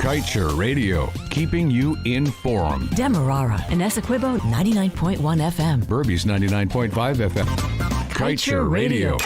Kaieteur Radio, keeping you informed. Demerara and Essequibo 99.1 FM. Berbice 99.5 FM. Kaieteur Radio.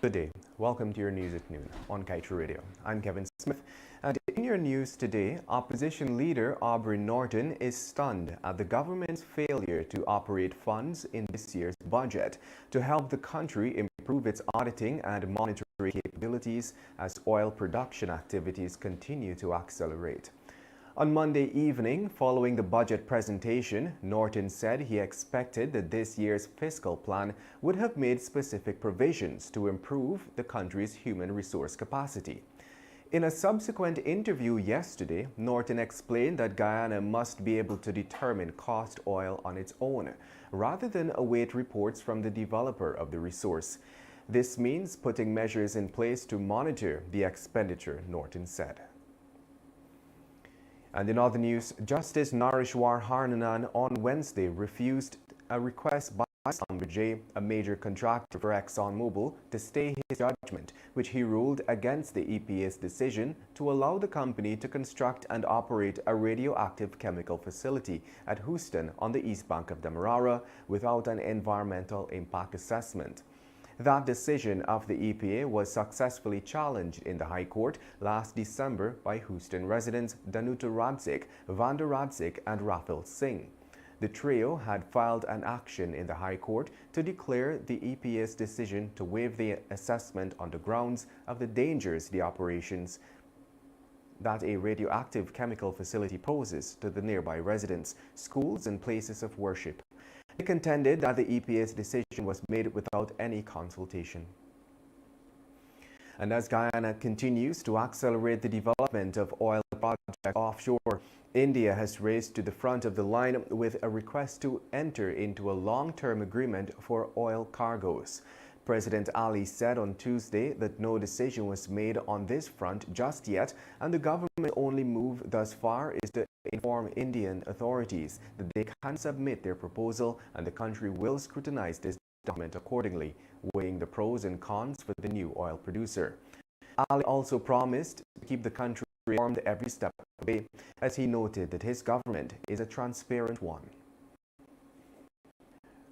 Good day. Welcome to your news at noon on Kaieteur Radio. I'm Kevin Smith, and in your news today, opposition leader Aubrey Norton is stunned at the government's failure to operate funds in this year's budget to help the country improve its auditing and monitoring capabilities as oil production activities continue to accelerate. On Monday evening, following the budget presentation, Norton said he expected that this year's fiscal plan would have made specific provisions to improve the country's human resource capacity. In a subsequent interview yesterday, Norton explained that Guyana must be able to determine cost oil on its own, rather than await reports from the developer of the resource. This means putting measures in place to monitor the expenditure, Norton said. And in other news, Justice Nareshwar Harnanan on Wednesday refused a request by Schlumberger, a major contractor for ExxonMobil, to stay his judgment, which he ruled against the EPA's decision to allow the company to construct and operate a radioactive chemical facility at Houston on the east bank of Demerara without an environmental impact assessment. That decision of the EPA was successfully challenged in the High Court last December by Houston residents Danuta Radzik, Vanda Radzik, and Rafael Singh. The trio had filed an action in the High Court to declare the EPA's decision to waive the assessment on the grounds of the dangers the operations that a radioactive chemical facility poses to the nearby residents, schools, and places of worship. They contended that the EPA's decision was made without any consultation. And as Guyana continues to accelerate the development of oil projects offshore, India has raced to the front of the line with a request to enter into a long-term agreement for oil cargoes. President Ali said on Tuesday that no decision was made on this front just yet, and the government's only move thus far is to inform Indian authorities that they can submit their proposal and the country will scrutinize this document accordingly, weighing the pros and cons for the new oil producer. Ali also promised to keep the country informed every step of the way, as he noted that his government is a transparent one.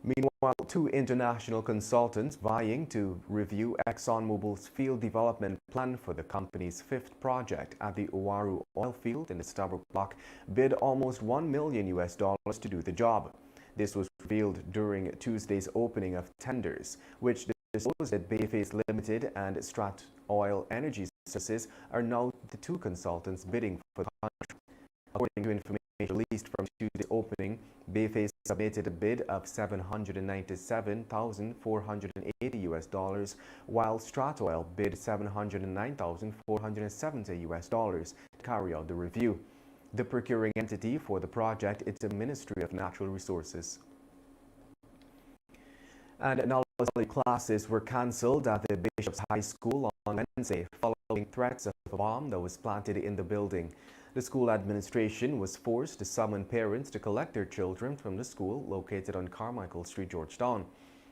Meanwhile, two international consultants vying to review ExxonMobil's field development plan for the company's fifth project at the Uaru oil field in the Stabroek Block bid almost $1 million to do the job. This was revealed during Tuesday's opening of tenders, which disclosed that Bayface Limited and Strat Oil Energy Services are now the two consultants bidding for the contract. According to information released from Tuesday's opening, Bayface submitted a bid of $797,480, while Statoil bid $709,470 to carry out the review. The procuring entity for the project is the Ministry of Natural Resources. And knowledge classes were cancelled at the Bishop's High School on Wednesday following threats of a bomb that was planted in the building. The school administration was forced to summon parents to collect their children from the school located on Carmichael Street, Georgetown.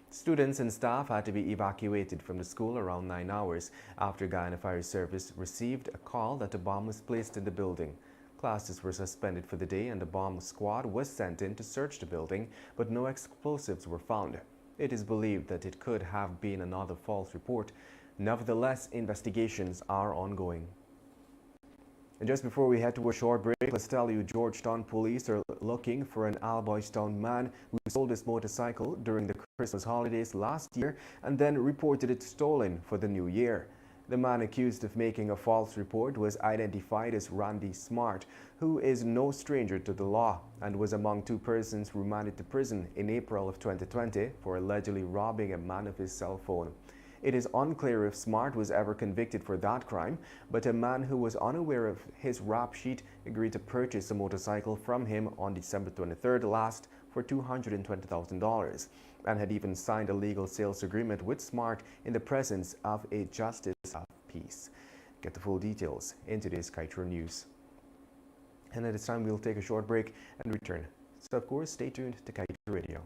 Students and staff had to be evacuated from the school around 9 hours after Guyana Fire Service received a call that a bomb was placed in the building. Classes were suspended for the day and the bomb squad was sent in to search the building, but no explosives were found. It is believed that it could have been another false report. Nevertheless, investigations are ongoing. And just before we head to a short break, let's tell you Georgetown police are looking for an Alboystown man who sold his motorcycle during the Christmas holidays last year and then reported it stolen for the new year. The man accused of making a false report was identified as Randy Smart, who is no stranger to the law and was among two persons remanded to prison in April of 2020 for allegedly robbing a man of his cell phone. It is unclear if Smart was ever convicted for that crime, but a man who was unaware of his rap sheet agreed to purchase a motorcycle from him on December 23rd last for $220,000 and had even signed a legal sales agreement with Smart in the presence of a justice of peace. Get the full details in today's Kaieteur News. And at this time, we'll take a short break and return. So, of course, stay tuned to Kaieteur Radio.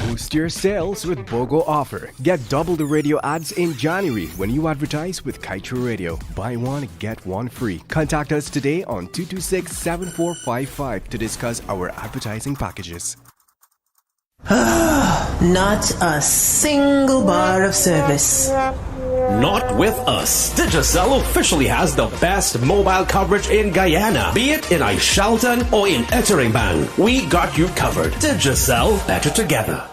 Boost your sales with BOGO offer. Get double the radio ads in January when you advertise with Kaieteur Radio. Buy one, get one free. Contact us today on 226-7455 to discuss our advertising packages. Not a single bar of service. Not with us. Digicel officially has the best mobile coverage in Guyana. Be it in Aishalton or in Etteringban, we got you covered. Digicel, better together.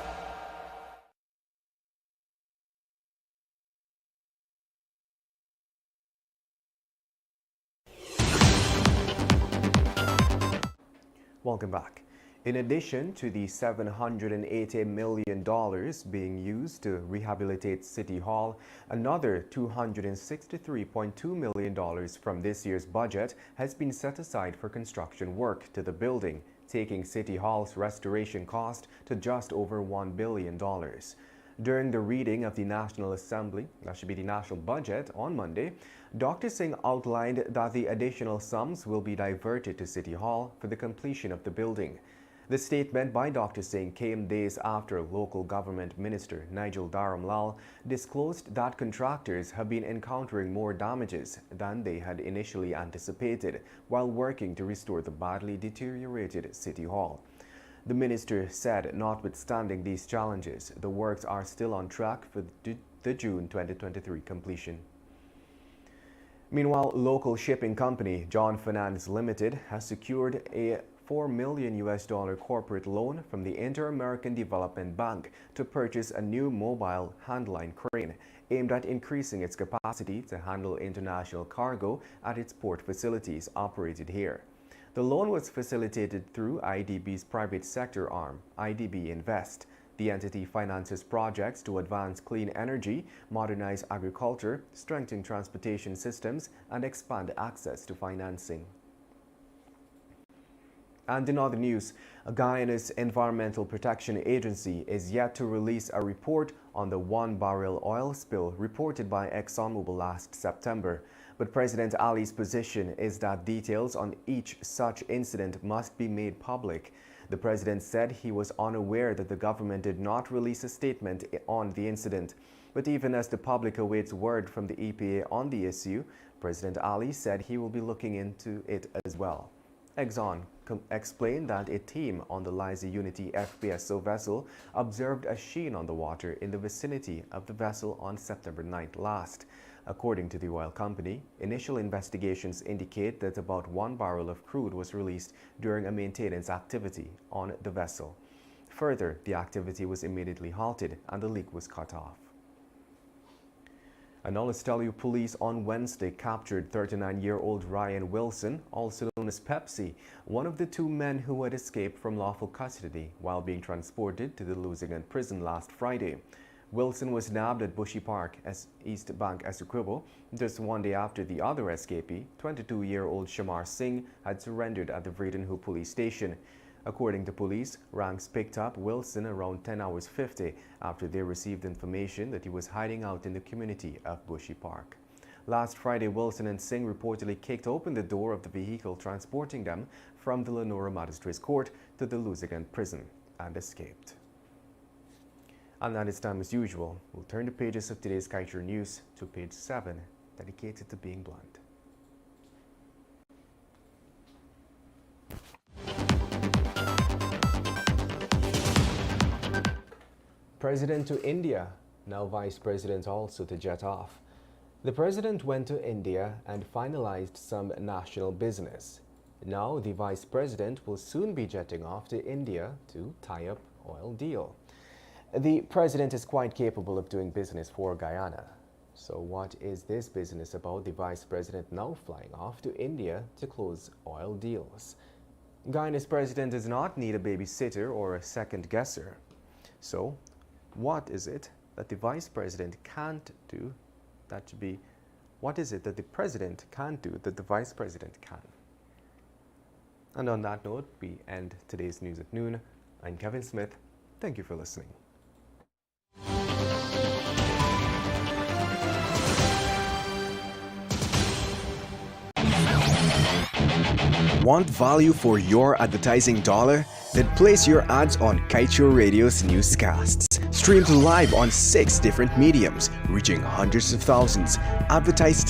Welcome back. In addition to the $780 million being used to rehabilitate City Hall, another $263.2 million from this year's budget has been set aside for construction work to the building, taking City Hall's restoration cost to just over $1 billion. During the reading of the National Assembly, that should be the national budget, on Monday, Dr. Singh outlined that the additional sums will be diverted to City Hall for the completion of the building. The statement by Dr. Singh came days after local government minister Nigel Dharamlal disclosed that contractors have been encountering more damages than they had initially anticipated while working to restore the badly deteriorated City Hall. The minister said notwithstanding these challenges, the works are still on track for the June 2023 completion. Meanwhile, local shipping company John Finance Limited has secured a $4 million corporate loan from the Inter-American Development Bank to purchase a new mobile handline crane aimed at increasing its capacity to handle international cargo at its port facilities operated here. The loan was facilitated through IDB's private sector arm, IDB Invest. The entity finances projects to advance clean energy, modernize agriculture, strengthen transportation systems, and expand access to financing. And in other news, Guyana's Environmental Protection Agency is yet to release a report on the one-barrel oil spill reported by ExxonMobil last September. But President Ali's position is that details on each such incident must be made public. The president said he was unaware that the government did not release a statement on the incident. But even as the public awaits word from the EPA on the issue, President Ali said he will be looking into it as well. Exxon explained that a team on the Liza Unity FPSO vessel observed a sheen on the water in the vicinity of the vessel on September 9th last. According to the oil company, initial investigations indicate that about 1 barrel of crude was released during a maintenance activity on the vessel. Further, the activity was immediately halted and the leak was cut off. And now let's tell you, police on Wednesday captured 39-year-old Ryan Wilson, also known as Pepsi, one of the two men who had escaped from lawful custody while being transported to the Lusigan prison last Friday. Wilson was nabbed at Bushy Park, East Bank, Essequibo, just one day after the other escapee, 22-year-old Shamar Singh, had surrendered at the Vredenhoek police station. According to police, ranks picked up Wilson around 10 hours 50 after they received information that he was hiding out in the community of Bushy Park. Last Friday, Wilson and Singh reportedly kicked open the door of the vehicle transporting them from the Lenora Magistrates Court to the Lusigan prison and escaped. And at this time, as usual, we'll turn the pages of today's Kaieteur News to page 7, dedicated to being blunt. President to India, now Vice President also to jet off. The President went to India and finalized some national business. Now the Vice President will soon be jetting off to India to tie up oil deal. The President is quite capable of doing business for Guyana. So what is this business about the Vice President now flying off to India to close oil deals? Guyana's President does not need a babysitter or a second guesser. So what is it that the Vice President can't do? What is it that the President can't do that the Vice President can? And on that note, we end today's News at Noon. I'm Kevin Smith. Thank you for listening. Want value for your advertising dollar? Then place your ads on Kaieteur Radio's Newscasts. Streamed live on 6 different mediums, reaching hundreds of thousands. Advertise